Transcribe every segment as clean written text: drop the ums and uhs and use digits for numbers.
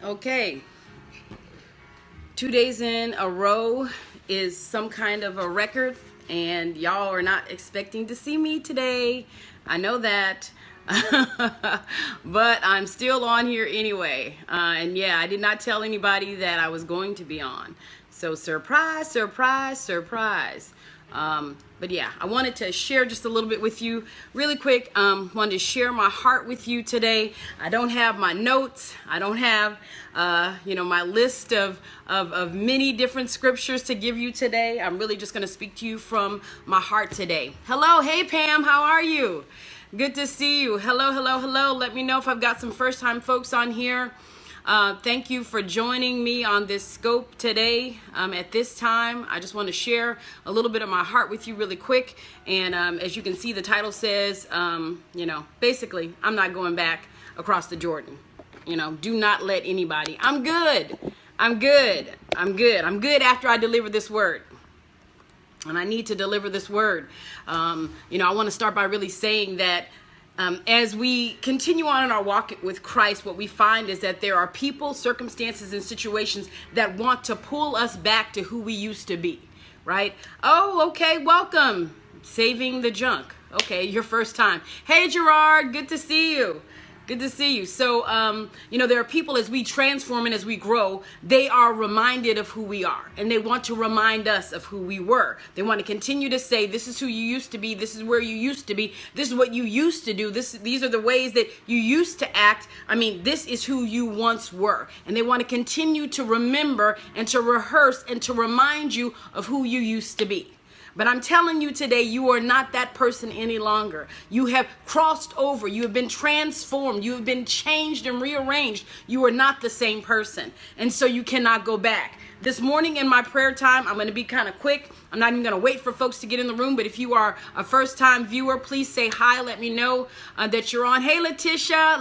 Okay, 2 days in a row is some kind of a record, and y'all are not expecting to see me today. I know that, but I'm still on here anyway. And yeah, I did not tell anybody that I was going to be on. So surprise, surprise, surprise. But yeah, I wanted to share just a little bit with you really quick. Wanted to share my heart with you today. I don't have my notes. I don't have, my list of many different scriptures to give you today. I'm really just going to speak to you from my heart today. Hello. Hey, Pam. How are you? Good to see you. Hello, hello, hello. Let me know if I've got some first time folks on here. Thank you for joining me on this scope today. At this time, I just want to share a little bit of my heart with you really quick. And as you can see, the title says, basically, I'm not going back across the Jordan. Do not let anybody. I'm good. I'm good. I'm good. I'm good after I deliver this word. And I need to deliver this word. I want to start by really saying that as we continue on in our walk with Christ, what we find is that there are people, circumstances, and situations that want to pull us back to who we used to be, right? Oh, okay, welcome. Saving the junk. Okay, your first time. Hey, Gerard, good to see you. Good to see you. So, there are people as we transform and as we grow, they are reminded of who we are. And they want to remind us of who we were. They want to continue to say, this is who you used to be. This is where you used to be. This is what you used to do. These are the ways that you used to act. This is who you once were. And they want to continue to remember and to rehearse and to remind you of who you used to be. But I'm telling you today, you are not that person any longer. You have crossed over. You have been transformed. You have been changed and rearranged. You are not the same person. And so you cannot go back. This morning in my prayer time, I'm going to be kind of quick. I'm not even going to wait for folks to get in the room. But if you are a first-time viewer, please say hi. Let me know that you're on. Hey, Letitia.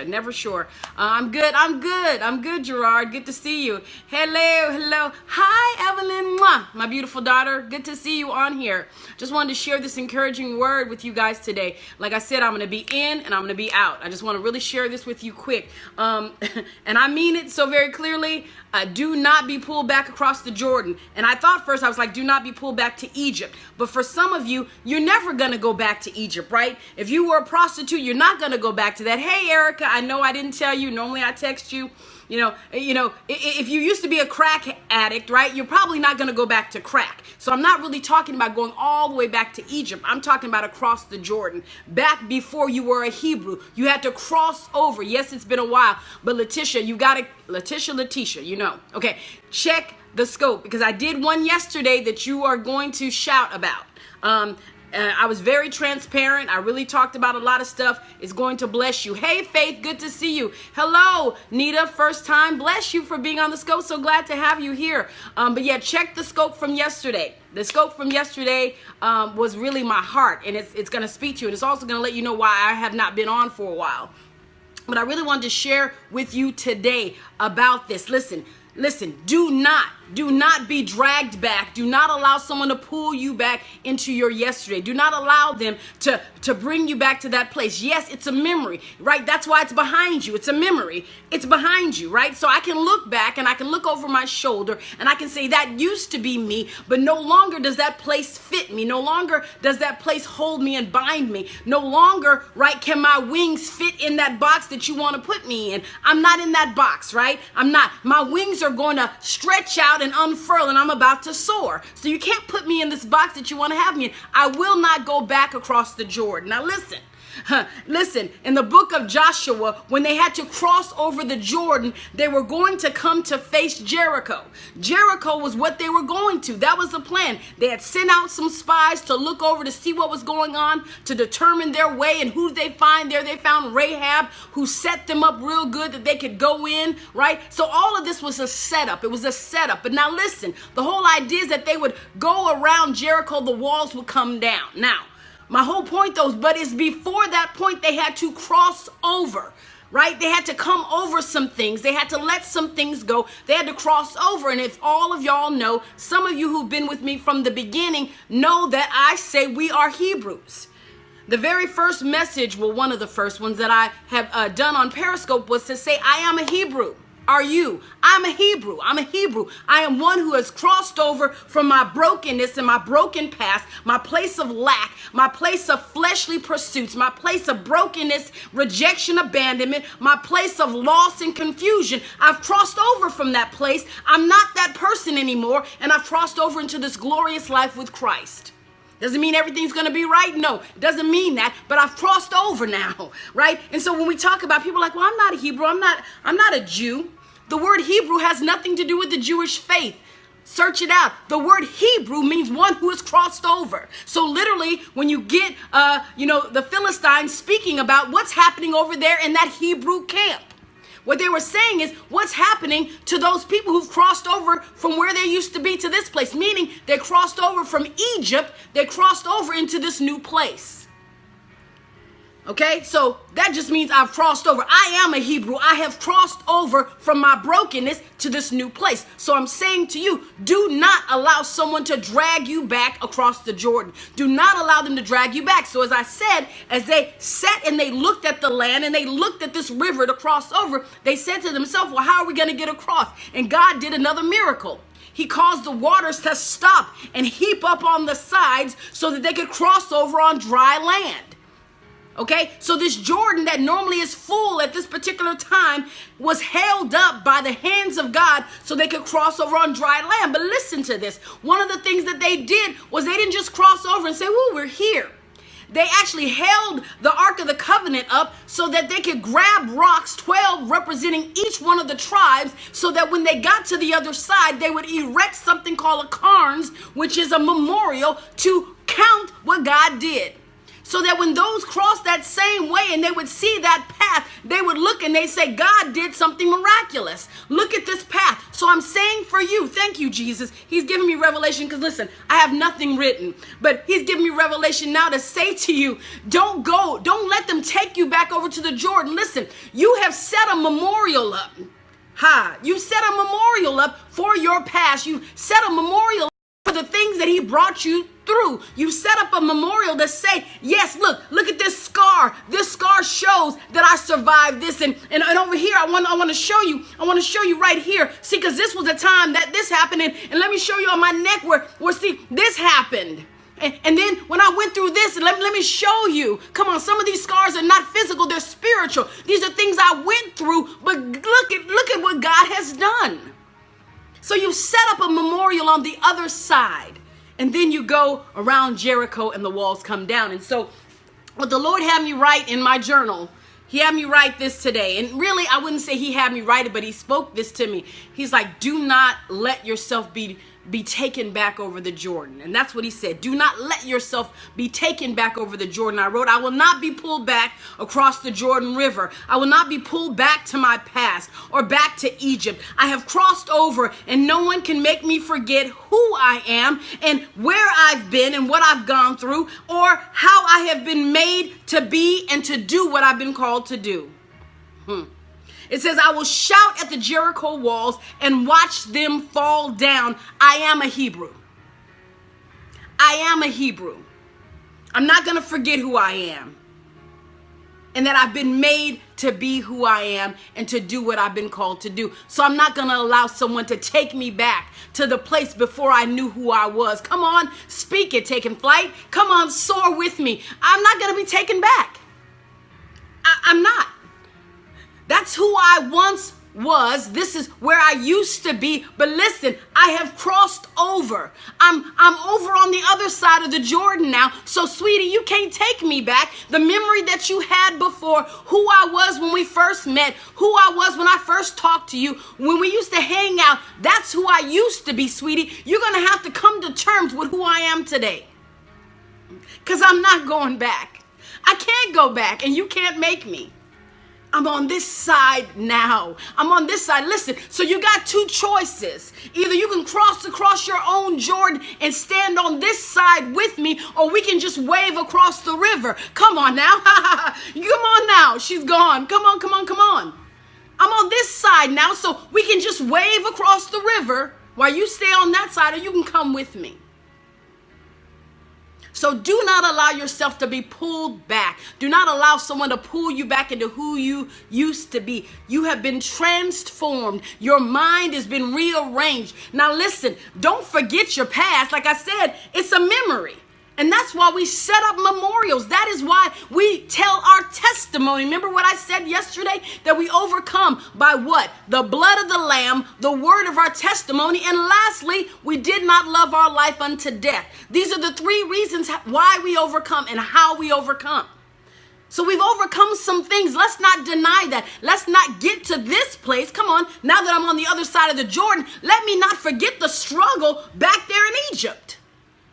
Never sure. I'm good. I'm good, Gerard. Good to see you. Hello. Hi, Evelyn. Mwah. My beautiful daughter. Good to see you on here. Just wanted to share this encouraging word with you guys today. Like I said, I'm going to be in and I'm going to be out. I just want to really share this with you quick. And I mean it so very clearly. Do not be pulled back across the Jordan. And I thought first, I was like, do not be pulled back to Egypt. But for some of you, you're never going to go back to Egypt, right? If you were a prostitute, you're not going to go back to that. Hey, Erica, I know I didn't tell you. Normally I text you. If you used to be a crack addict, right, you're probably not going to go back to crack. So I'm not really talking about going all the way back to Egypt. I'm talking about across the Jordan. Back before you were a Hebrew, you had to cross over. Yes, it's been a while, but Letitia, Okay, check the scope because I did one yesterday that you are going to shout about. I was very transparent. I really talked about a lot of stuff. It's going to bless you. Hey, Faith, good to see you. Hello, Nita, first time. Bless you for being on the scope. So glad to have you here. But yeah, check the scope from yesterday. The scope from yesterday was really my heart, and it's going to speak to you. And it's also going to let you know why I have not been on for a while. But I really wanted to share with you today about this. Listen, do not be dragged back. Do not allow someone to pull you back into your yesterday. Do not allow them to bring you back to that place. Yes, it's a memory, right? That's why it's behind you. It's a memory. It's behind you, right? So I can look back and I can look over my shoulder and I can say that used to be me, but no longer does that place fit me. No longer does that place hold me and bind me. No longer, right, can my wings fit in that box that you want to put me in. I'm not in that box, right? I'm not. My wings are going to stretch out and unfurl and I'm about to soar. So you can't put me in this box that you want to have me in. I will not go back across the Jordan. Now listen, in the book of Joshua, when they had to cross over the Jordan, they were going to come to face Jericho. Jericho was what they were going to. That was the plan. They had sent out some spies to look over to see what was going on, to determine their way. And who did they find there? They found Rahab, who set them up real good that they could go in, right? So all of this was a setup. It was a setup. But now listen, the whole idea is that they would go around Jericho, the walls would come down. Now, my whole point though, but is before that point, they had to cross over, right? They had to come over some things. They had to let some things go. They had to cross over. And if all of y'all know, some of you who've been with me from the beginning know that I say we are Hebrews. The very first message, well, one of the first ones that I have done on Periscope was to say, I am a Hebrew. Are you? I'm a Hebrew. I'm a Hebrew. I am one who has crossed over from my brokenness and my broken past, my place of lack, my place of fleshly pursuits, my place of brokenness, rejection, abandonment, my place of loss and confusion. I've crossed over from that place. I'm not that person anymore, and I've crossed over into this glorious life with Christ. Doesn't mean everything's going to be right. No, it doesn't mean that, but I've crossed over now, right? And so when we talk about people like, well, I'm not a Hebrew, I'm not a Jew. The word Hebrew has nothing to do with the Jewish faith. Search it out. The word Hebrew means one who has crossed over. So literally, when you get, the Philistines speaking about what's happening over there in that Hebrew camp, what they were saying is what's happening to those people who've crossed over from where they used to be to this place, meaning they crossed over from Egypt, they crossed over into this new place. Okay, so that just means I've crossed over. I am a Hebrew. I have crossed over from my brokenness to this new place. So I'm saying to you, do not allow someone to drag you back across the Jordan. Do not allow them to drag you back. So as I said, as they sat and they looked at the land and they looked at this river to cross over, they said to themselves, well, how are we going to get across? And God did another miracle. He caused the waters to stop and heap up on the sides so that they could cross over on dry land. Okay, so this Jordan that normally is full at this particular time was held up by the hands of God so they could cross over on dry land. But listen to this. One of the things that they did was they didn't just cross over and say, "Woo, we're here." They actually held the Ark of the Covenant up so that they could grab rocks, 12 representing each one of the tribes, so that when they got to the other side, they would erect something called a cairns, which is a memorial to count what God did. So that when those crossed that same way and they would see that path, they would look and they say, God did something miraculous. Look at this path. So I'm saying for you, thank you, Jesus. He's giving me revelation because listen, I have nothing written, but he's giving me revelation now to say to you, don't let them take you back over to the Jordan. Listen, you have set a memorial up. You set a memorial up for your past. You set a memorial for the things that he brought you through. You set up a memorial to say, yes, look at this scar. This scar shows that I survived this. And over here, I want to show you right here. See, because this was the time that this happened. And let me show you on my neck where see, this happened. And then when I went through this, let me show you. Come on, some of these scars are not physical, they're spiritual. These are things I went through, but look at what God has done. So you set up a memorial on the other side, and then you go around Jericho and the walls come down. And so what the Lord had me write in my journal, he had me write this today. And really, I wouldn't say he had me write it, but he spoke this to me. He's like, do not let yourself be taken back over the Jordan. And that's what he said. Do not let yourself be taken back over the Jordan. I wrote, I will not be pulled back across the Jordan River. I will not be pulled back to my past or back to Egypt. I have crossed over and no one can make me forget who I am and where I've been and what I've gone through or how I have been made to be and to do what I've been called to do. It says, I will shout at the Jericho walls and watch them fall down. I am a Hebrew. I am a Hebrew. I'm not going to forget who I am. And that I've been made to be who I am and to do what I've been called to do. So I'm not going to allow someone to take me back to the place before I knew who I was. Come on, speak it, taking flight. Come on, soar with me. I'm not going to be taken back. I'm not. That's who I once was. This is where I used to be. But listen, I have crossed over. I'm over on the other side of the Jordan now. So sweetie, you can't take me back. The memory that you had before, who I was when we first met, who I was when I first talked to you, when we used to hang out, that's who I used to be, sweetie. You're going to have to come to terms with who I am today. Because I'm not going back. I can't go back and you can't make me. I'm on this side now. I'm on this side. Listen, so you got two choices. Either you can cross across your own Jordan and stand on this side with me, or we can just wave across the river. Come on now. Come on now. She's gone. Come on, come on, come on. I'm on this side now, so we can just wave across the river while you stay on that side, or you can come with me. So do not allow yourself to be pulled back. Do not allow someone to pull you back into who you used to be. You have been transformed. Your mind has been rearranged. Now listen, don't forget your past. Like I said, it's a memory. And that's why we set up memorials. That is why we tell our testimony. Remember what I said yesterday? That we overcome by what? The blood of the Lamb, the word of our testimony, and lastly, we did not love our life unto death. These are the three reasons why we overcome and how we overcome. So we've overcome some things. Let's not deny that. Let's not get to this place. Come on, now that I'm on the other side of the Jordan, let me not forget the struggle back there in Egypt.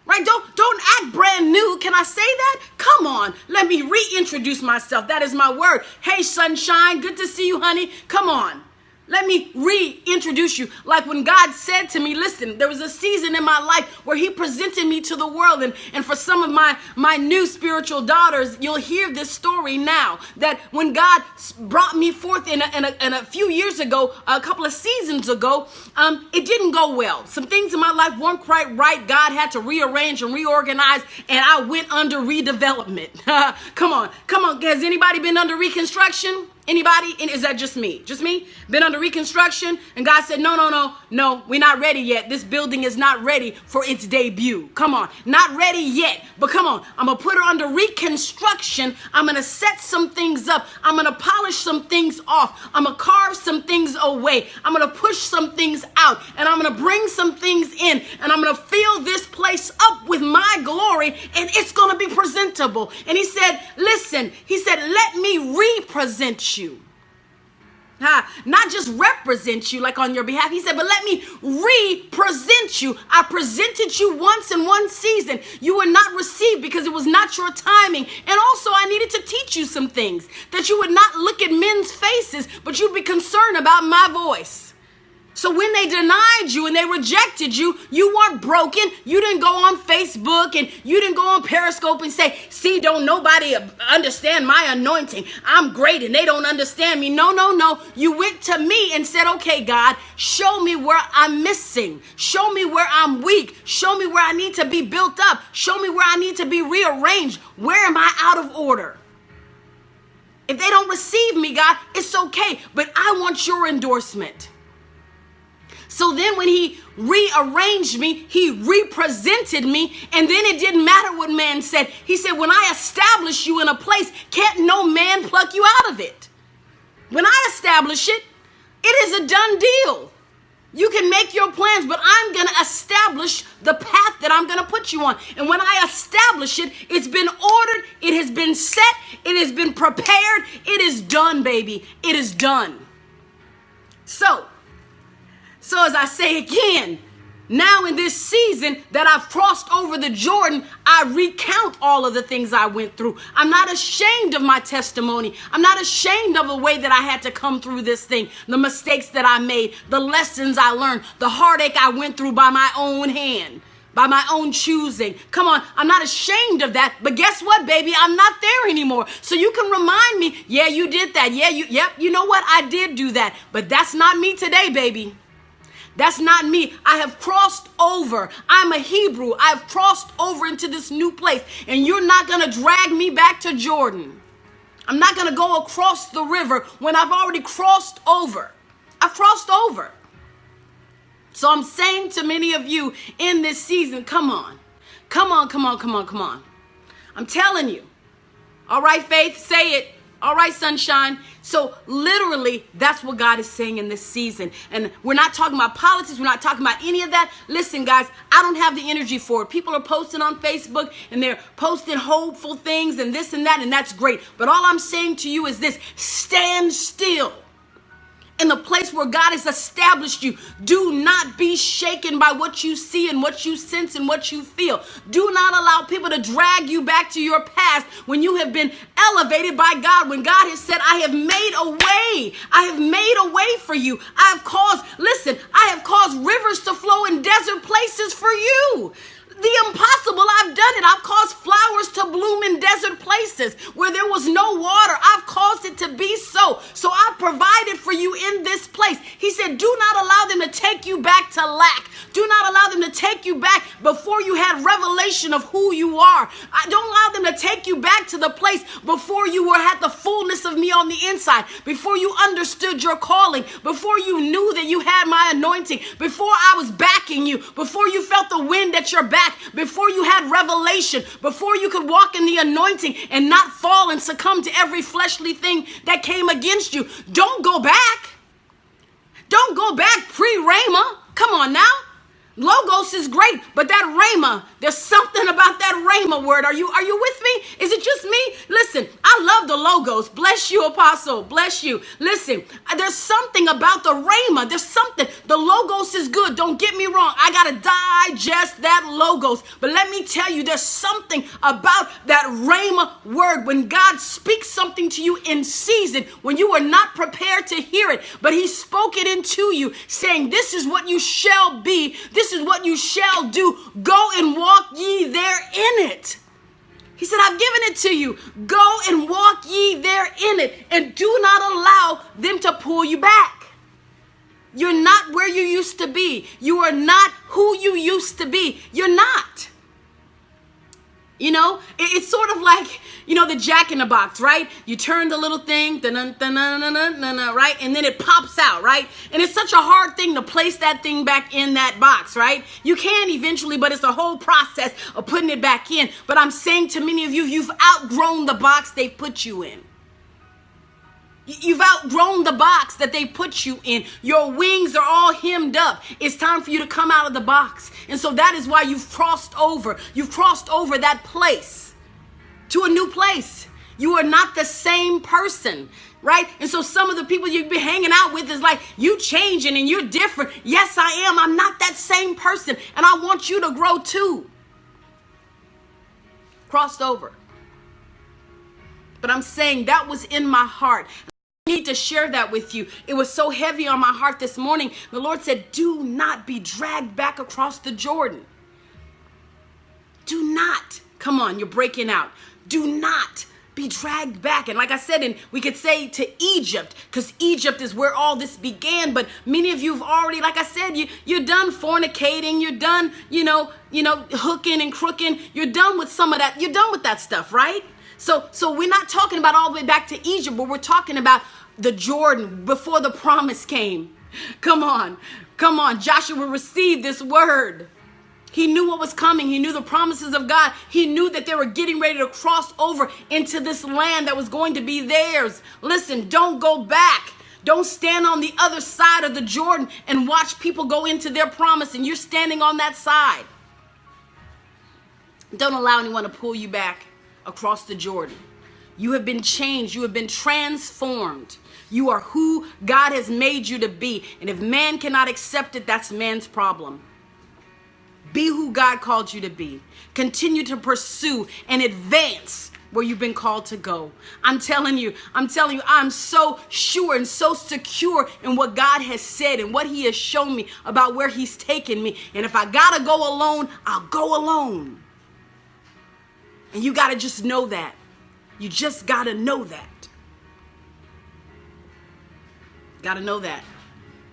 Right? Don't act brand new. Can I say that? Come on. Let me reintroduce myself. That is my word. Hey, sunshine. Good to see you, honey. Come on. Let me reintroduce you. Like when God said to me, listen, there was a season in my life where he presented me to the world. And for some of my new spiritual daughters, you'll hear this story now. That when God brought me forth in a few years ago, a couple of seasons ago, it didn't go well. Some things in my life weren't quite right. God had to rearrange and reorganize, and I went under redevelopment. Come on. Has anybody been under reconstruction? Anybody? Is that just me? Just me? Been under reconstruction? And God said, no, we're not ready yet. This building is not ready for its debut. Come on. Not ready yet. But come on. I'm going to put her under reconstruction. I'm going to set some things up. I'm going to polish some things off. I'm going to carve some things away. I'm going to push some things out. And I'm going to bring some things in. And I'm going to fill this place up with my glory. And it's going to be presentable. And he said, listen, let me represent you. Not just represent you like on your behalf. He said, but let me represent you. I presented you once in one season. You were not received because it was not your timing. And also I needed to teach you some things, that you would not look at men's faces, but you'd be concerned about my voice. So when they denied you and they rejected you, you weren't broken. You didn't go on Facebook and you didn't go on Periscope and say, see, don't nobody understand my anointing. I'm great and they don't understand me. No. You went to me and said, okay, God, show me where I'm missing. Show me where I'm weak. Show me where I need to be built up. Show me where I need to be rearranged. Where am I out of order? If they don't receive me, God, it's okay, but I want your endorsement. So then when he rearranged me, he represented me, and then it didn't matter what man said. He said, when I establish you in a place, can't no man pluck you out of it. When I establish it, it is a done deal. You can make your plans, but I'm going to establish the path that I'm going to put you on. And when I establish it, it's been ordered, it has been set, it has been prepared, it is done, baby. It is done. So as I say again, now in this season that I've crossed over the Jordan, I recount all of the things I went through. I'm not ashamed of my testimony. I'm not ashamed of the way that I had to come through this thing, the mistakes that I made, the lessons I learned, the heartache I went through by my own hand, by my own choosing. Come on, I'm not ashamed of that. But guess what, baby? I'm not there anymore. So you can remind me, yeah, you did that. Yeah, you know what? I did do that. But that's not me today, baby. That's not me. I have crossed over. I'm a Hebrew. I've crossed over into this new place. And you're not going to drag me back to Jordan. I'm not going to go across the river when I've already crossed over. I've crossed over. So I'm saying to many of you in this season, come on. I'm telling you. All right, Faith, say it. All right, sunshine. So literally, that's what God is saying in this season. And we're not talking about politics. We're not talking about any of that. Listen, guys, I don't have the energy for it. People are posting on Facebook and they're posting hopeful things and this and that, and that's great. But all I'm saying to you is this: stand still. In the place where God has established you, do not be shaken by what you see and what you sense and what you feel. Do not allow people to drag you back to your past when you have been elevated by God, when God has said, I have made a way. I have made a way for you. I have caused rivers to flow in desert places for you. The impossible, I've done it. I've caused flowers to bloom in desert places where there was no water. I've caused it to be so. So I've provided for you in this place. He said, do not allow them to take you back to lack. Do not allow them to take you back before you had revelation of who you are. Don't allow them to take you back to the place before you had the fullness of me on the inside, before you understood your calling, before you knew that you had my anointing, before I was backing you, before you felt the wind at your back, before you had revelation, before you could walk in the anointing and not fall and succumb to every fleshly thing that came against you. Don't go back. Don't go back pre-Rhema. Come on now. Logos is great, but that Rhema, there's something about that Rhema word. Are you with me? Is it just me? Listen, I love the logos. Bless you, Apostle. Bless you. Listen, there's something about the Rhema. There's something. The logos is good. Don't get me wrong. I got to digest that logos. But let me tell you, there's something about that Rhema word. When God speaks something to you in season, when you are not prepared to hear it, but he spoke it into you, saying, this is what you shall be. This is what you shall do. Go and walk ye there in it. He said, I've given it to you. Go and walk ye there in it. And do not allow them to pull you back. You're not where you used to be. You are not who you used to be. You're not. You know, it's sort of like, you know, the Jack in the Box, right? You turn the little thing, right? And then it pops out, right? And it's such a hard thing to place that thing back in that box, right? You can eventually, but it's a whole process of putting it back in. But I'm saying to many of you, you've outgrown the box they put you in. You've outgrown the box that they put you in. Your wings are all hemmed up. It's time for you to come out of the box. And so that is why you've crossed over. You've crossed over that place to a new place. You are not the same person, right? And so some of the people you've been hanging out with is like, you changing and you're different. Yes, I am. I'm not that same person. And I want you to grow too. Crossed over. But I'm saying that was in my heart. I need to share that with you. It was so heavy on my heart this morning. The Lord said, do not be dragged back across the Jordan. Do not. Come on, you're breaking out. Do not be dragged back. And like I said, and we could say to Egypt, because Egypt is where all this began. But many of you have already, like I said, you're done fornicating. You're done, you know, hooking and crooking. You're done with some of that. You're done with that stuff, right? So we're not talking about all the way back to Egypt, but we're talking about the Jordan before the promise came. Come on. Joshua received this word. He knew what was coming. He knew the promises of God. He knew that they were getting ready to cross over into this land that was going to be theirs. Listen, don't go back. Don't stand on the other side of the Jordan and watch people go into their promise and you're standing on that side. Don't allow anyone to pull you back across the Jordan. You have been changed. You have been transformed. You are who God has made you to be. And if man cannot accept it, that's man's problem. Be who God called you to be. Continue to pursue and advance where you've been called to go. I'm telling you, I'm so sure and so secure in what God has said and what he has shown me about where he's taken me. And if I gotta go alone, I'll go alone. And you got to just know that. You just got to know that. Got to know that.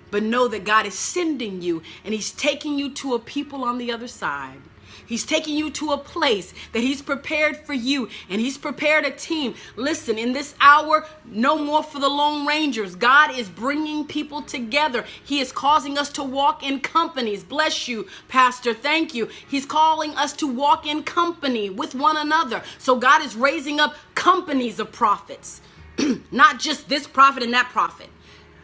But know that God is sending you and he's taking you to a people on the other side. He's taking you to a place that he's prepared for you and he's prepared a team. Listen, in this hour, no more for the Lone Rangers. God is bringing people together. He is causing us to walk in companies. Bless you, Pastor. Thank you. He's calling us to walk in company with one another. So God is raising up companies of prophets, not just this prophet and that prophet.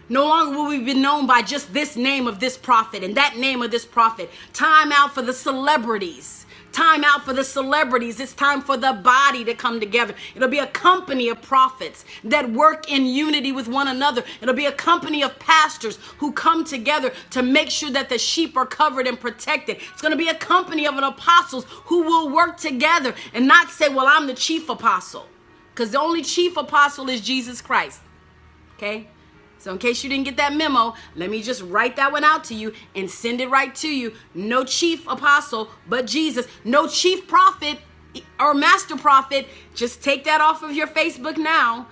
No longer will we be known by just this name of this prophet and that name of this prophet. Time out for the celebrities. Time out for the celebrities. It's time for the body to come together. It'll be a company of prophets that work in unity with one another. It'll be a company of pastors who come together to make sure that the sheep are covered and protected. It's going to be a company of an apostles who will work together and not say, well, I'm the chief apostle. Because the only chief apostle is Jesus Christ. Okay? So in case you didn't get that memo, let me just write that one out to you and send it right to you. No chief apostle but Jesus. No chief prophet or master prophet. Just take that off of your Facebook now.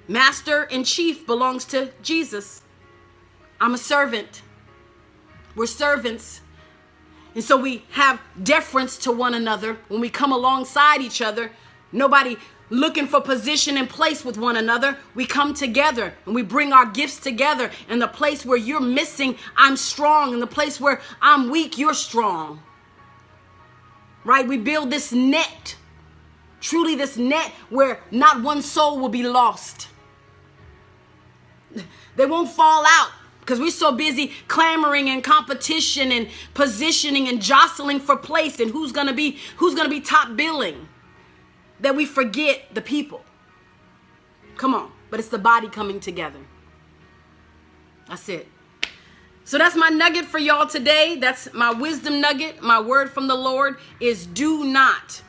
Master and chief belongs to Jesus. I'm a servant. We're servants. And so we have deference to one another when we come alongside each other. Nobody looking for position and place with one another. We come together and we bring our gifts together. And the place where you're missing, I'm strong. And the place where I'm weak, you're strong. Right? We build this net, truly this net where not one soul will be lost. They won't fall out because we're so busy clamoring and competition and positioning and jostling for place and who's gonna be top billing, that we forget the people. Come on, but it's the body coming together. That's it. So that's my nugget for y'all today. That's my wisdom nugget. My word from the Lord is do not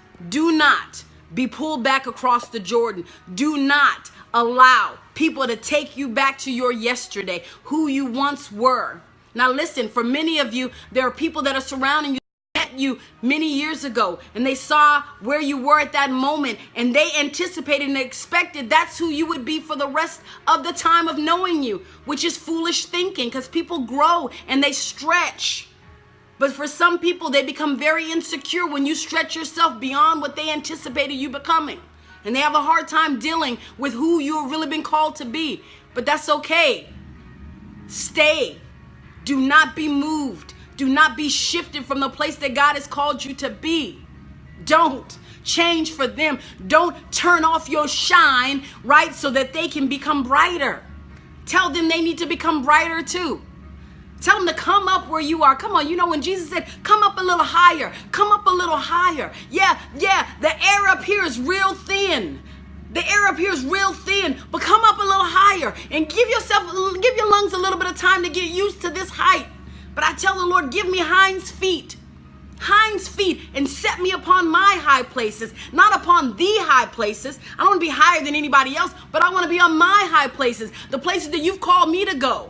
be pulled back across the Jordan. Do not allow people to take you back to your yesterday, who you once were. Now listen, for many of you, there are people that are surrounding you, that met you many years ago, and they saw where you were at that moment, and they anticipated and expected that's who you would be for the rest of the time of knowing you, which is foolish thinking, because people grow and they stretch. But for some people, they become very insecure when you stretch yourself beyond what they anticipated you becoming. And they have a hard time dealing with who you've really been called to be. But that's okay. Stay. Do not be moved. Do not be shifted from the place that God has called you to be. Don't change for them. Don't turn off your shine, right, so that they can become brighter. Tell them they need to become brighter too. Tell them to come up where you are. Come on, you know when Jesus said, come up a little higher. Come up a little higher. Yeah, the air up here is real thin. The air up here is real thin, but come up a little higher and give your lungs a little bit of time to get used to this height. But I tell the Lord, give me hinds feet, and set me upon my high places, not upon the high places. I don't want to be higher than anybody else, but I want to be on my high places, the places that you've called me to go.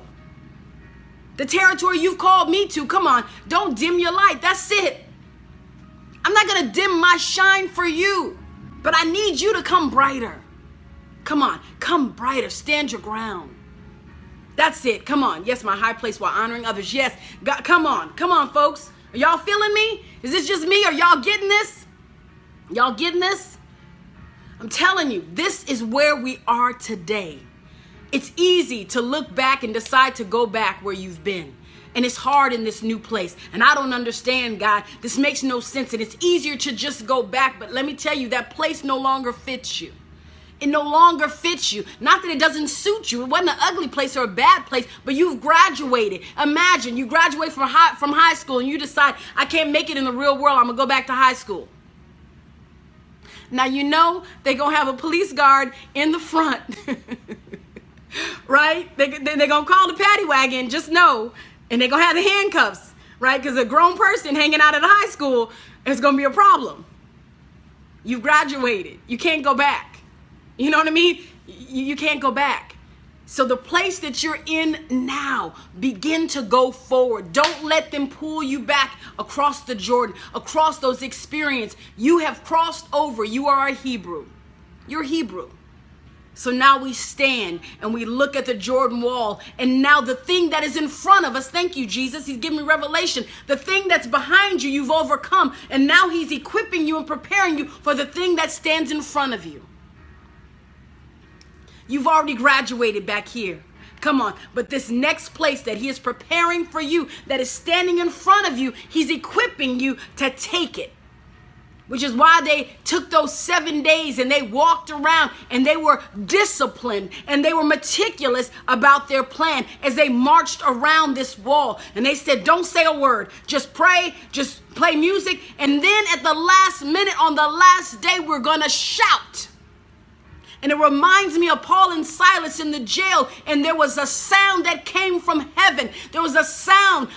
The territory you've called me to. Come on, don't dim your light. That's it. I'm not going to dim my shine for you, but I need you to come brighter. Come on, come brighter. Stand your ground. That's it. Come on. Yes, my high place while honoring others. Yes. God, come on, folks. Are y'all feeling me? Is this just me? Are y'all getting this? Y'all getting this? I'm telling you, this is where we are today. It's easy to look back and decide to go back where you've been. And it's hard in this new place. And I don't understand, God. This makes no sense. And it's easier to just go back. But let me tell you, that place no longer fits you. It no longer fits you. Not that it doesn't suit you. It wasn't an ugly place or a bad place, but you've graduated. Imagine you graduate from high school and you decide, I can't make it in the real world. I'm going to go back to high school. Now, you know they're going to have a police guard in the front. Right? They're going to call the paddy wagon, just know. And they're going to have the handcuffs, right? Because a grown person hanging out at a high school is going to be a problem. You've graduated. You can't go back. You know what I mean? You can't go back. So the place that you're in now, begin to go forward. Don't let them pull you back across the Jordan, across those experiences. You have crossed over. You are a Hebrew. You're Hebrew. So now we stand and we look at the Jordan wall, and now the thing that is in front of us, thank you, Jesus, he's giving me revelation. The thing that's behind you, you've overcome, and now he's equipping you and preparing you for the thing that stands in front of you. You've already graduated back here. Come on. But this next place that he is preparing for you, that is standing in front of you, he's equipping you to take it. Which is why they took those 7 days and they walked around and they were disciplined and they were meticulous about their plan as they marched around this wall. And they said, don't say a word, just pray, just play music. And then at the last minute, on the last day, we're going to shout. And it reminds me of Paul and Silas in the jail. And there was a sound that came from heaven. There was a sound.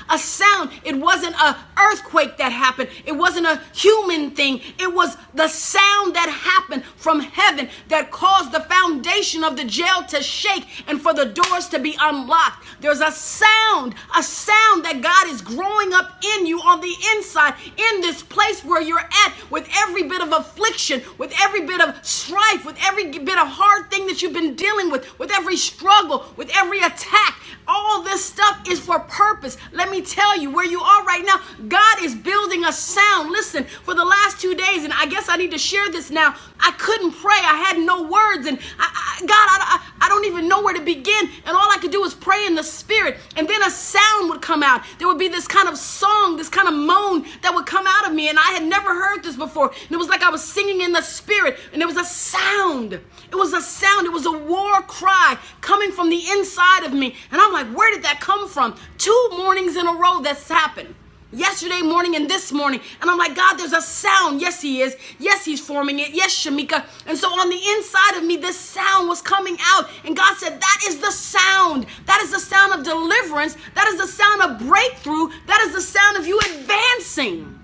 It wasn't an earthquake that happened. It wasn't a human thing. It was the sound that happened from heaven that caused the foundation foundation of the jail to shake and for the doors to be unlocked. There's a sound that God is growing up in you on the inside, in this place where you're at, with every bit of affliction, with every bit of strife, with every bit of hard thing that you've been dealing with every struggle, with every attack. All this stuff is for purpose. Let me tell you, where you are right now, God is building a sound. Listen, for the last 2 days, and I guess I need to share this now, I couldn't pray. I had no words, and I don't even know where to begin, and all I could do was pray in the spirit, and then a sound would come out. There would be this kind of song, this kind of moan that would come out of me, and I had never heard this before, and it was like I was singing in the spirit, and it was a sound. It was a sound. It was a war cry coming from the inside of me, and I'm like, where did that come from? 2 mornings in a row that's happened. Yesterday morning and this morning. And I'm like, God, there's a sound. Yes, he is. Yes, he's forming it. Yes, Shamika. And so on the inside of me, this sound was coming out. And God said, that is the sound. That is the sound of deliverance. That is the sound of breakthrough. That is the sound of you advancing.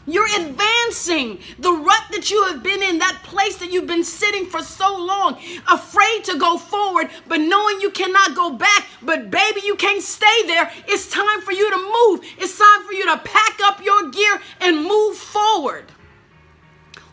You're advancing. The rut that you have been in, that place that you've been sitting for so long, afraid to go forward, but knowing you cannot go back. But baby, you can't stay there. It's time for you to move. It's time for you to pack up your gear and move forward.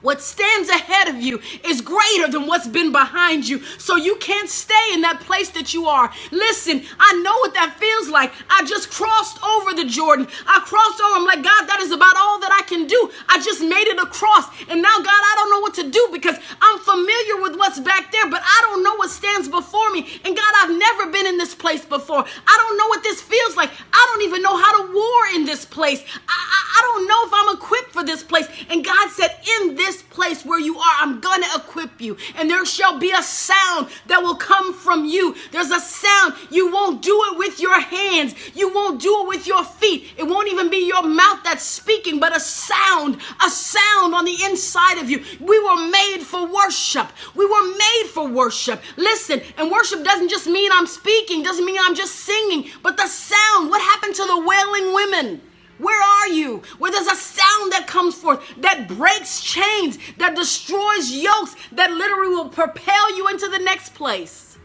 What stands ahead of you is greater than what's been behind you. So you can't stay in that place that you are. Listen, I know what that feels like. I just crossed over the Jordan. I crossed over. I'm like, God, that is about all that I can do. I just made it across. And now, God, I don't know what to do because I'm familiar with what's back there, but I don't know what stands before me. And God, I've never been in this place before. I don't know what this feels like. I don't even know how to war in this place. I don't know if I'm equipped for this place. And God said, in this place where you are, I'm going to equip you, and there shall be a sound that will come from you. There's a sound. You won't do it with your hands. You won't do it with your feet. It won't even be your mouth that's speaking, but a sound on the inside of you. We were made for worship. We were made for worship. Listen, and worship doesn't just mean I'm speaking, doesn't mean I'm just singing, but the sound. What happened to the wailing women? Where are you? Where there's a sound that comes forth, that breaks chains, that destroys yokes, that literally will propel you into the next place.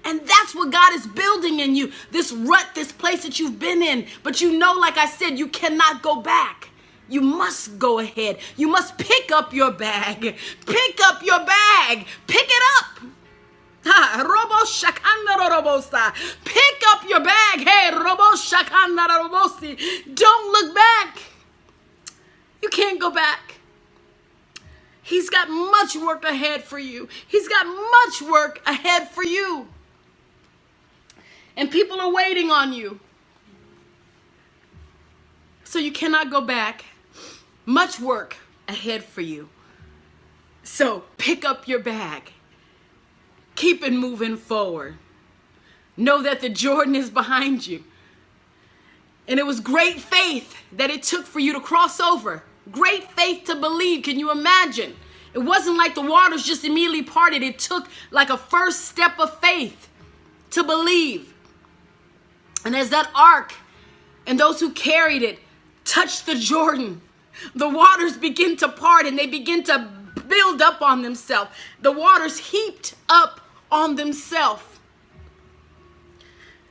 And that's what God is building in you, this rut, this place that you've been in. But you know, like I said, you cannot go back. You must go ahead. You must pick up your bag. Pick up your bag. Pick it up. Pick up your bag. Hey, don't look back. You can't go back. He's got much work ahead for you. He's got much work ahead for you. And people are waiting on you. So you cannot go back. Much work ahead for you. So pick up your bag. Keep it moving forward. Know that the Jordan is behind you. And it was great faith that it took for you to cross over. Great faith to believe. Can you imagine? It wasn't like the waters just immediately parted. It took like a first step of faith to believe. And as that ark and those who carried it touched the Jordan, the waters begin to part and they begin to build up on themselves. The waters heaped up on themselves.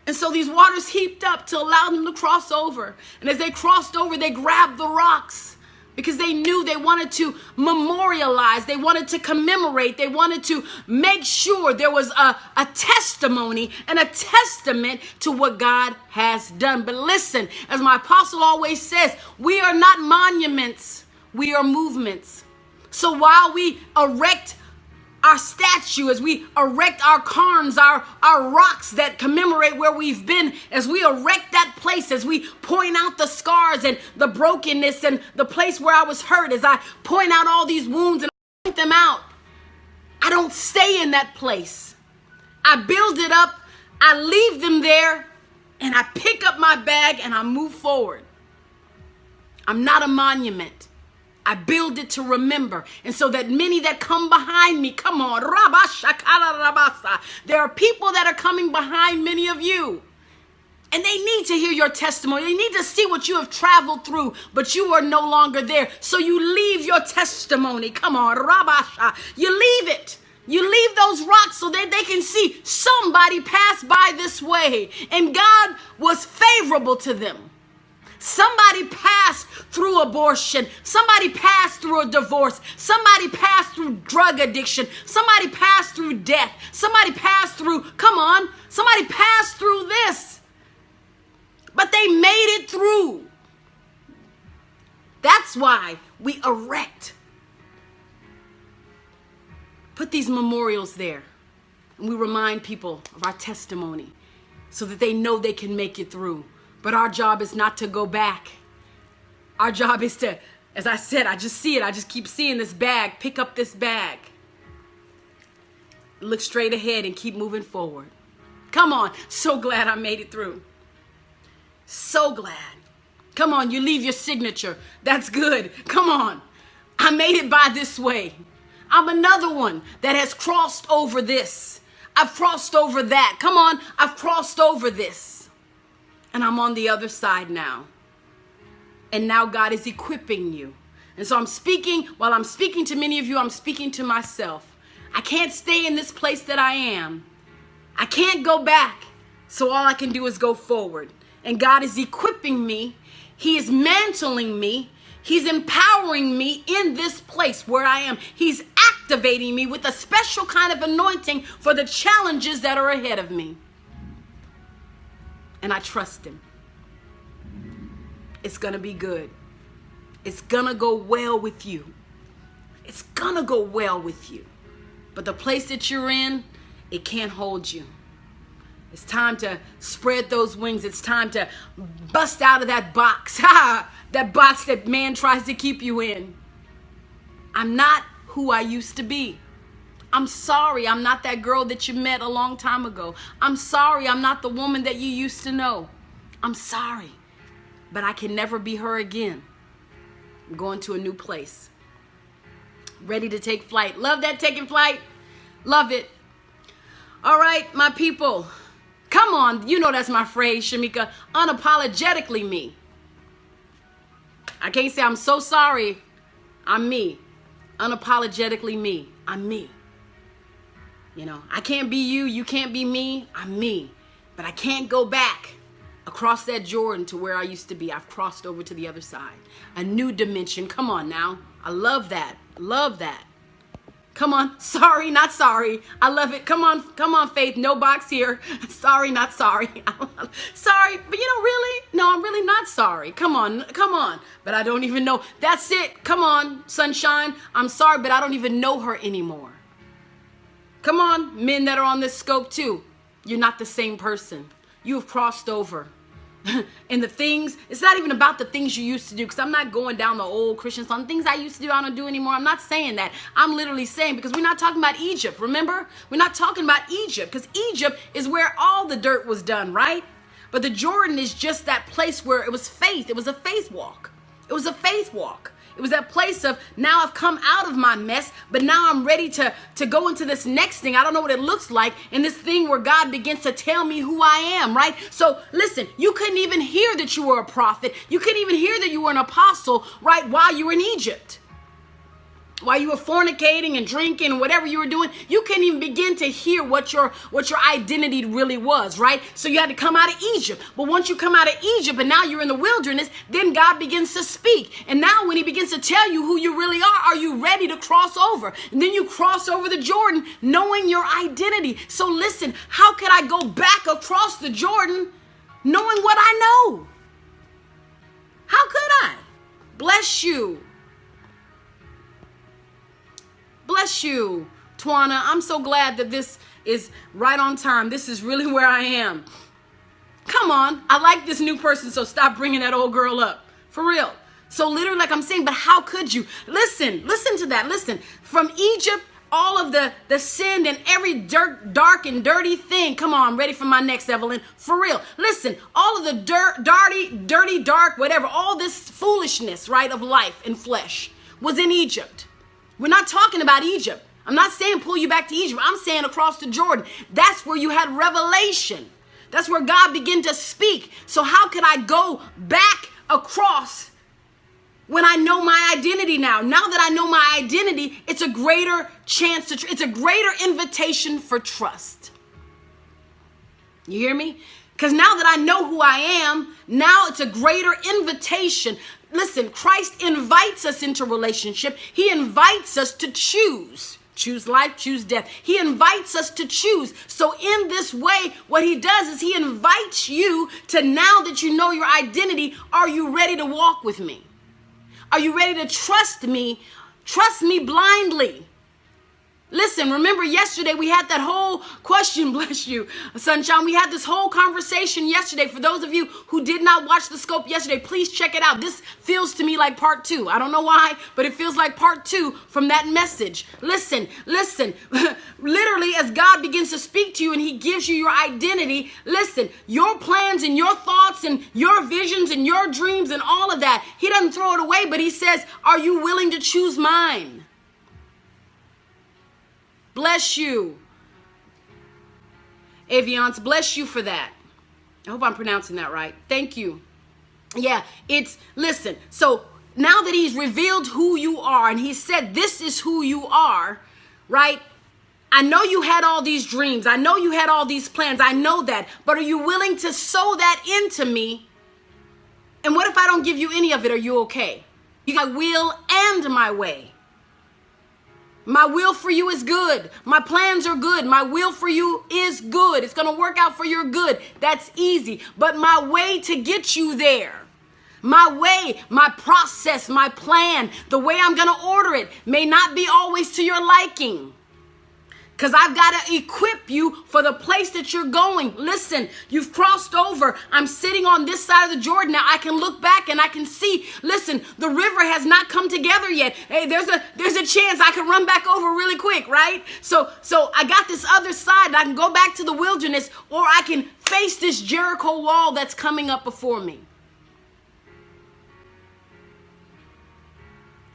And so these waters heaped up to allow them to cross over. And as they crossed over, they grabbed the rocks because they knew they wanted to memorialize. They wanted to commemorate. They wanted to make sure there was a testimony and a testament to what God has done. But listen, as my apostle always says, we are not monuments. We are movements. So while we erect our statue, as we erect our cairns, our rocks that commemorate where we've been, as we erect that place, as we point out the scars and the brokenness and the place where I was hurt, as I point out all these wounds and point them out, I don't stay in that place. I build it up, I leave them there, and I pick up my bag and I move forward. I'm not a monument. I build it to remember. And so that many that come behind me, come on, there are people that are coming behind many of you. And they need to hear your testimony. They need to see what you have traveled through, but you are no longer there. So you leave your testimony. Come on, you leave it. You leave those rocks so that they can see somebody pass by this way. And God was favorable to them. Somebody passed through abortion. Somebody passed through a divorce. Somebody passed through drug addiction. Somebody passed through death. Somebody passed through, somebody passed through this. But they made it through. That's why we erect. Put these memorials there. And we remind people of our testimony so that they know they can make it through. But our job is not to go back. Our job is to, as I said, I just see it. I just keep seeing this bag. Pick up this bag. Look straight ahead and keep moving forward. Come on. So glad I made it through. So glad. Come on. You leave your signature. That's good. Come on. I made it by this way. I'm another one that has crossed over this. I've crossed over that. Come on. I've crossed over this. And I'm on the other side now. And now God is equipping you. And so while I'm speaking to many of you, I'm speaking to myself. I can't stay in this place that I am. I can't go back. So all I can do is go forward. And God is equipping me. He is mantling me. He's empowering me in this place where I am. He's activating me with a special kind of anointing for the challenges that are ahead of me. And I trust him. It's going to be good. It's going to go well with you. It's going to go well with you. But the place that you're in, it can't hold you. It's time to spread those wings. It's time to bust out of that box. That box that man tries to keep you in. I'm not who I used to be. I'm sorry I'm not that girl that you met a long time ago. I'm sorry I'm not the woman that you used to know. I'm sorry. But I can never be her again. I'm going to a new place. Ready to take flight. Love that taking flight. Love it. All right, my people. Come on. You know that's my phrase, Shamika. Unapologetically me. I can't say I'm so sorry. I'm me. Unapologetically me. I'm me. You know, I can't be you. You can't be me. I'm me. But I can't go back across that Jordan to where I used to be. I've crossed over to the other side. A new dimension. Come on now. I love that. Love that. Come on. Sorry, not sorry. I love it. Come on, Faith. No box here. Sorry, not sorry. Sorry, but really? No, I'm really not sorry. Come on. But I don't even know. That's it. Come on, sunshine. I'm sorry, but I don't even know her anymore. Come on, men that are on this scope too. You're not the same person. You have crossed over. And the things, it's not even about the things you used to do, because I'm not going down the old Christian song. Things I used to do, I don't do anymore. I'm not saying that. I'm literally saying, because we're not talking about Egypt, remember? We're not talking about Egypt, because Egypt is where all the dirt was done, right? But the Jordan is just that place where it was faith. It was a faith walk. It was a faith walk. It was that place of, now I've come out of my mess, but now I'm ready to go into this next thing. I don't know what it looks like. And this thing where God begins to tell me who I am, right? So listen, you couldn't even hear that you were a prophet. You couldn't even hear that you were an apostle, right, while you were in Egypt. While you were fornicating and drinking and whatever you were doing, you couldn't even begin to hear what your identity really was, right? So you had to come out of Egypt. But once you come out of Egypt and now you're in the wilderness, then God begins to speak. And now when he begins to tell you who you really are you ready to cross over? And then you cross over the Jordan knowing your identity. So listen, how could I go back across the Jordan knowing what I know? How could I? Bless you. Bless you, Twana. I'm so glad that this is right on time. This is really where I am. Come on. I like this new person, so stop bringing that old girl up. For real. So literally, like I'm saying, but how could you? Listen to that. Listen, from Egypt, all of the sin and every dark and dirty thing. Come on, I'm ready for my next, Evelyn. For real. Listen, all of the dirty, dark, whatever, all this foolishness, right, of life and flesh was in Egypt. We're not talking about Egypt. I'm not saying pull you back to Egypt. I'm saying across the Jordan. That's where you had revelation. That's where God began to speak. So how could I go back across When I know my identity now that I know my identity, it's a greater chance it's a greater invitation for trust. You hear me? Because now that I know who I am, now it's a greater invitation. Listen, Christ invites us into relationship. He invites us to choose. Choose life, choose death. He invites us to choose. So in this way, what he does is he invites you to, now that you know your identity, are you ready to walk with me? Are you ready to trust me? Trust me blindly. Listen, remember yesterday we had that whole question, bless you, Sunshine. We had this whole conversation yesterday. For those of you who did not watch the scope yesterday, please check it out. This feels to me like part 2. I don't know why, but it feels like part 2 from that message. Listen. Literally, as God begins to speak to you and he gives you your identity, listen, your plans and your thoughts and your visions and your dreams and all of that, he doesn't throw it away, but he says, are you willing to choose mine? Bless you. Aviance, bless you for that. I hope I'm pronouncing that right. Thank you. Yeah, listen, so now that he's revealed who you are and he said this is who you are, right? I know you had all these dreams. I know you had all these plans. I know that. But are you willing to sow that into me? And what if I don't give you any of it? Are you okay? You got will and my way. My will for you is good. My plans are good. My will for you is good. It's going to work out for your good. That's easy. But my way to get you there, my way, my process, my plan, the way I'm going to order it may not be always to your liking. Because I've got to equip you for the place that you're going. Listen, you've crossed over. I'm sitting on this side of the Jordan now. I can look back and I can see, listen, the river has not come together yet. Hey, there's a chance I can run back over really quick, right? So I got this other side and I can go back to the wilderness, or I can face this Jericho wall that's coming up before me.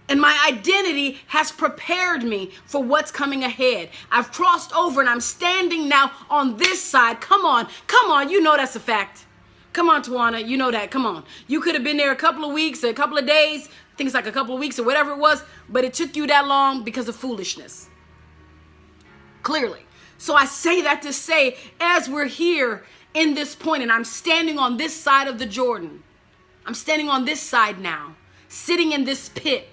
And my identity has prepared me for what's coming ahead. I've crossed over and I'm standing now on this side. Come on. You know that's a fact. Come on, Tawana. You know that. Come on. You could have been there a couple of weeks, a couple of days. I think it's like a couple of weeks or whatever it was. But it took you that long because of foolishness. Clearly. So I say that to say, as we're here in this point and I'm standing on this side of the Jordan. I'm standing on this side now. Sitting in this pit.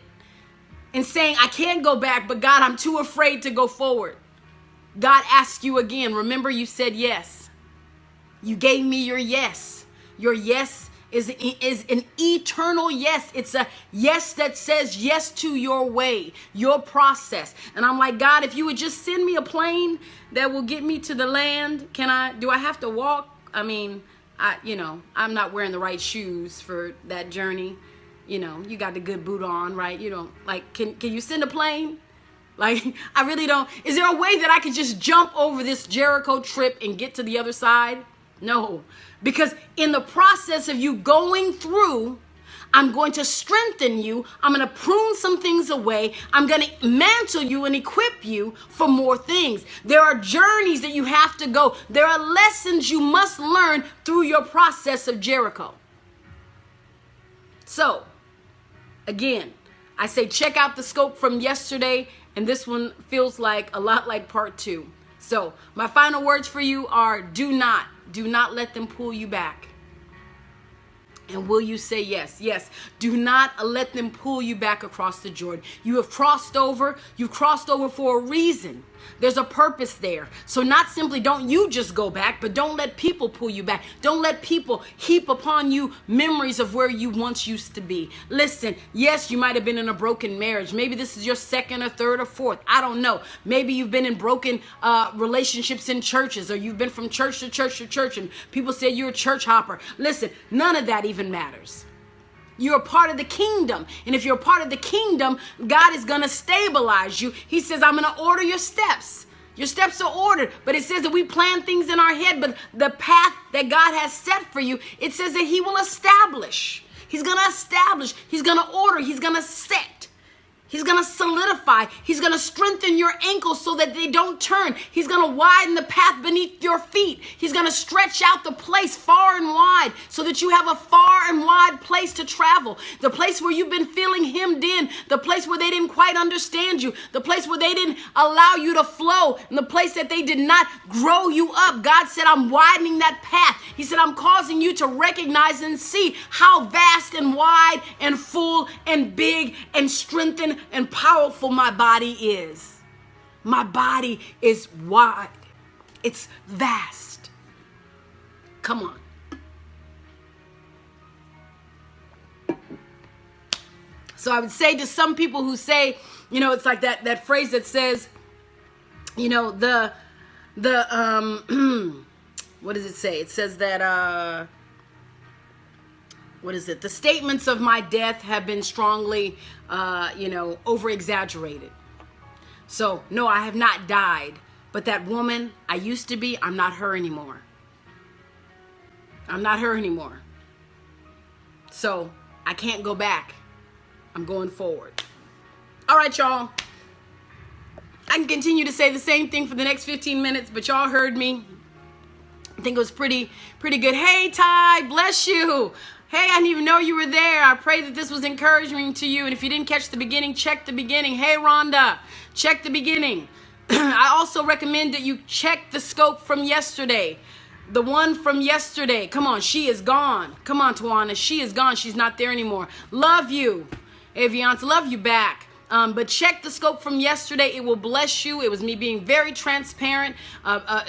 And saying, I can't go back, but God, I'm too afraid to go forward. God asks you again. Remember, you said yes. You gave me your yes. Your yes is an eternal yes. It's a yes that says yes to your way, your process. And I'm like, God, if you would just send me a plane that will get me to the land, do I have to walk? I mean, I'm not wearing the right shoes for that journey. You got the good boot on, right? Can you send a plane? I really don't. Is there a way that I could just jump over this Jericho trip and get to the other side? No, because in the process of you going through, I'm going to strengthen you. I'm going to prune some things away. I'm going to mantle you and equip you for more things. There are journeys that you have to go. There are lessons you must learn through your process of Jericho. So, again, I say check out the scope from yesterday, and this one feels like a lot like part 2. So my final words for you are do not let them pull you back. And will you say yes? Yes. Do not let them pull you back across the Jordan. You have crossed over. You've crossed over for a reason. There's a purpose there. So not simply don't you just go back, but don't let people pull you back. Don't let people heap upon you memories of where you once used to be. Listen, yes, you might have been in a broken marriage. Maybe this is your second or third or fourth. I don't know. Maybe you've been in broken relationships in churches, or you've been from church to church to church, and people say you're a church hopper. Listen, none of that even matters. You're a part of the kingdom. And if you're a part of the kingdom, God is going to stabilize you. He says, I'm going to order your steps. Your steps are ordered. But it says that we plan things in our head. But the path that God has set for you, it says that he will establish. He's going to establish. He's going to order. He's going to set. He's going to solidify. He's going to strengthen your ankles so that they don't turn. He's going to widen the path beneath your feet. He's going to stretch out the place far and wide so that you have a far and wide place to travel. The place where you've been feeling hemmed in, the place where they didn't quite understand you, the place where they didn't allow you to flow, and the place that they did not grow you up. God said, I'm widening that path. He said, I'm causing you to recognize and see how vast and wide and full and big and strengthened and powerful my body is. My body is wide. It's vast. Come on. So I would say to some people who say, you know, it's like that phrase that says, you know, what does it say? It says that, what is it? The statements of my death have been strongly, over-exaggerated. So, no, I have not died. But that woman I used to be, I'm not her anymore. I'm not her anymore. So, I can't go back. I'm going forward. All right, y'all. I can continue to say the same thing for the next 15 minutes, but y'all heard me. I think it was pretty good. Hey, Ty, bless you. Hey, I didn't even know you were there. I pray that this was encouraging to you. And if you didn't catch the beginning, check the beginning. Hey, Rhonda, check the beginning. I also recommend that you check the scope from yesterday. The one from yesterday. Come on, she is gone. Come on, Tawana, she is gone. She's not there anymore. Love you, Aviance. Love you back. But check the scope from yesterday. It will bless you. It was me being very transparent,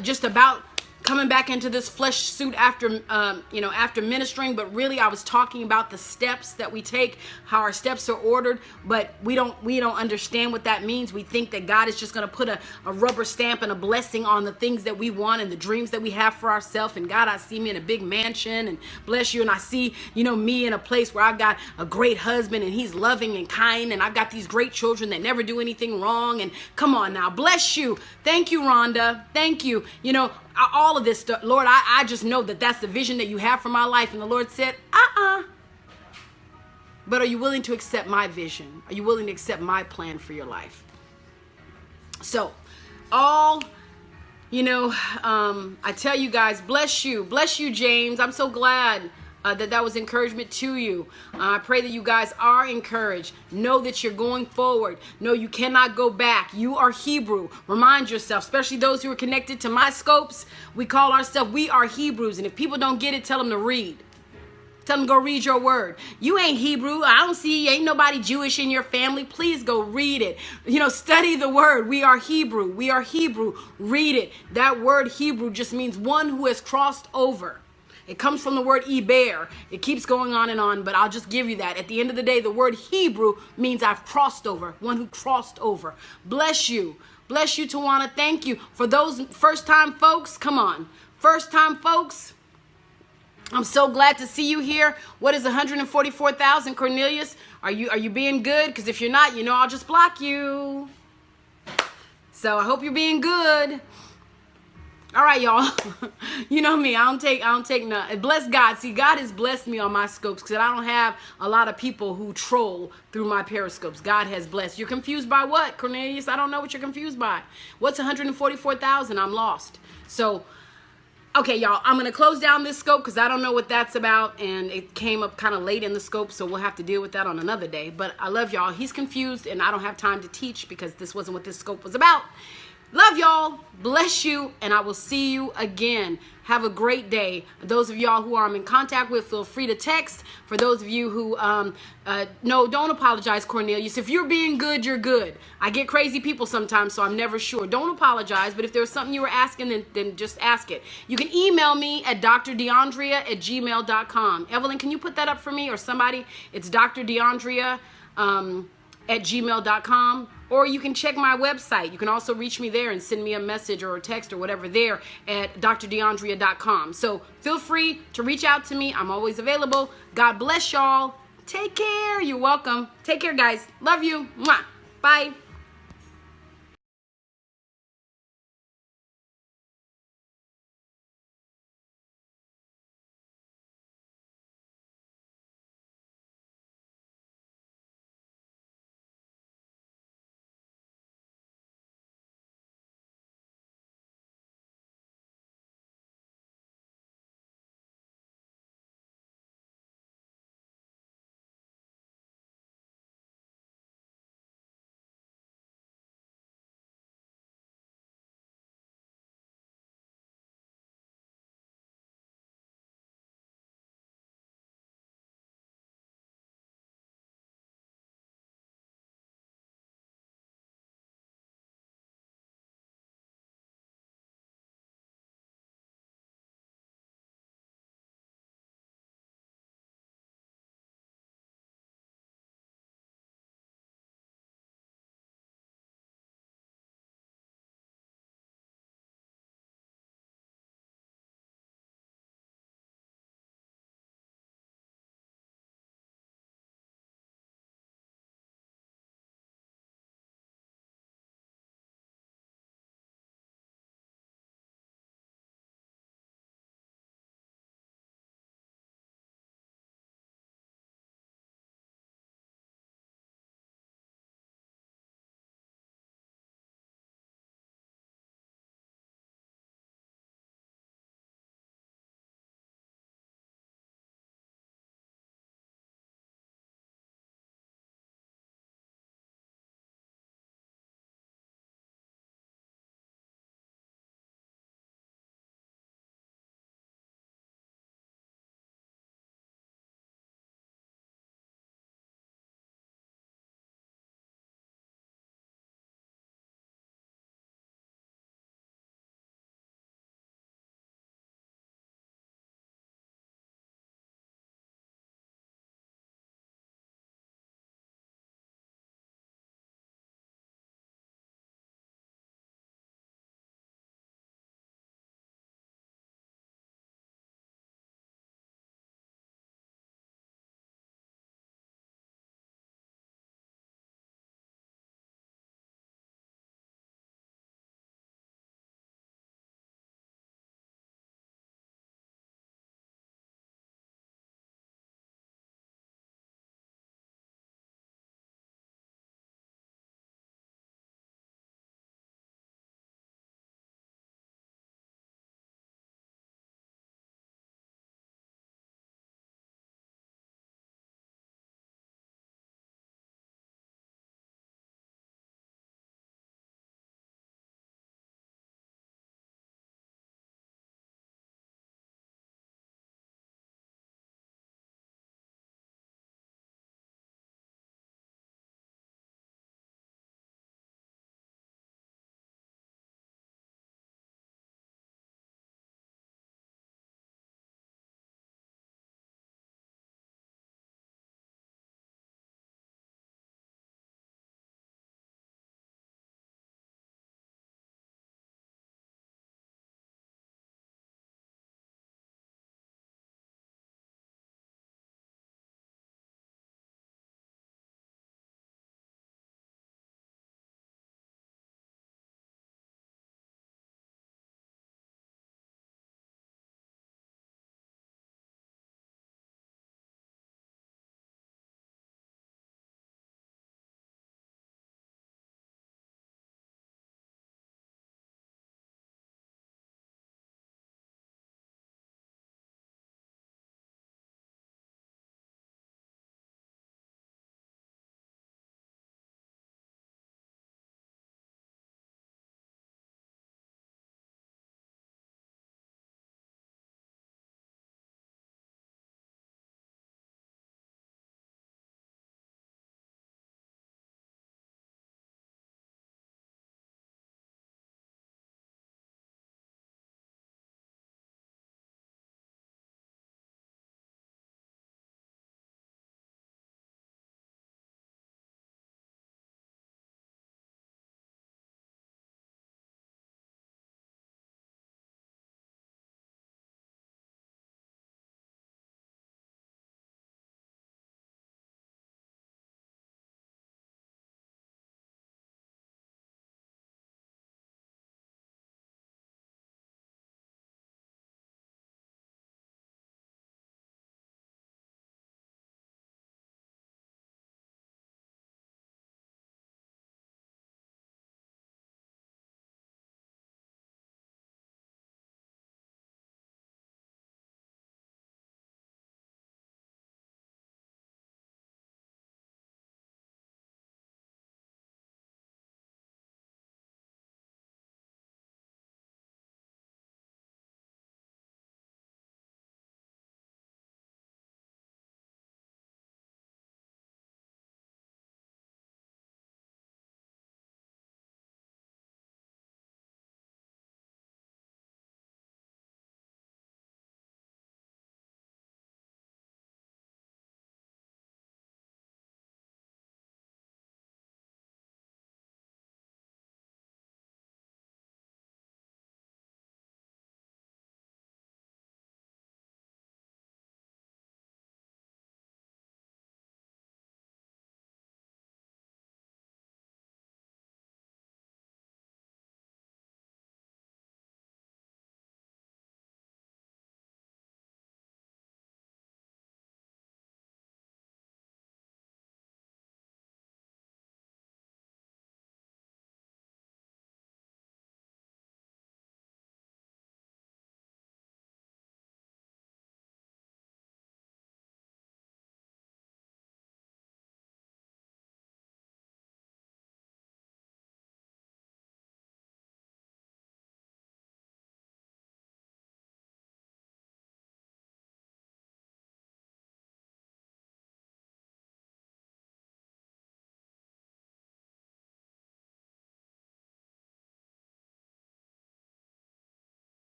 just about coming back into this flesh suit after, after ministering. But really, I was talking about the steps that we take, how our steps are ordered. But we don't understand what that means. We think that God is just going to put a rubber stamp and a blessing on the things that we want and the dreams that we have for ourselves. And God, I see me in a big mansion, and bless you. And I see, me in a place where I've got a great husband, and he's loving and kind, and I've got these great children that never do anything wrong. And come on now, bless you. Thank you, Rhonda. Thank you. All of this stuff, Lord, I just know that that's the vision that you have for my life. And the Lord said, but are you willing to accept my vision? Are you willing to accept my plan for your life? So, I tell you guys, bless you, James. I'm so glad that was encouragement to you. I pray that you guys are encouraged. Know that you're going forward. No, you cannot go back. You are Hebrew. Remind yourself, especially those who are connected to my scopes. We call ourselves, we are Hebrews. And if people don't get it, tell them to read. Tell them to go read your word. You ain't Hebrew. I don't see, ain't nobody Jewish in your family. Please go read it. Study the word. We are Hebrew. We are Hebrew. Read it. That word Hebrew just means one who has crossed over. It comes from the word Eber. It keeps going on, but I'll just give you that. At the end of the day, the word Hebrew means I've crossed over, one who crossed over. Bless you. Bless you, Tawana. Thank you. For those first-time folks, come on. First-time folks, I'm so glad to see you here. What is 144,000, Cornelius? Are you being good? Because if you're not, I'll just block you. So I hope you're being good. All right, y'all. You know me. I don't take nothing. Bless God. See, God has blessed me on my scopes because I don't have a lot of people who troll through my periscopes. God has blessed. You're confused by what, Cornelius? I don't know what you're confused by. What's 144,000? I'm lost. So, okay, y'all. I'm going to close down this scope because I don't know what that's about, and it came up kind of late in the scope, so we'll have to deal with that on another day. But I love y'all. He's confused, and I don't have time to teach because this wasn't what this scope was about. Love y'all. Bless you. And I will see you again. Have a great day. Those of y'all who I'm in contact with, feel free to text. For those of you who, no, don't apologize, Cornelius. If you're being good, you're good. I get crazy people sometimes, so I'm never sure. Don't apologize. But if there's something you were asking, then just ask it. You can email me at drdeandrea@gmail.com. Evelyn, can you put that up for me or somebody? It's drdeandrea at gmail.com. Or you can check my website. You can also reach me there and send me a message or a text or whatever there at drdeandrea.com. So feel free to reach out to me. I'm always available. God bless y'all. Take care. You're welcome. Take care, guys. Love you. Mwah. Bye.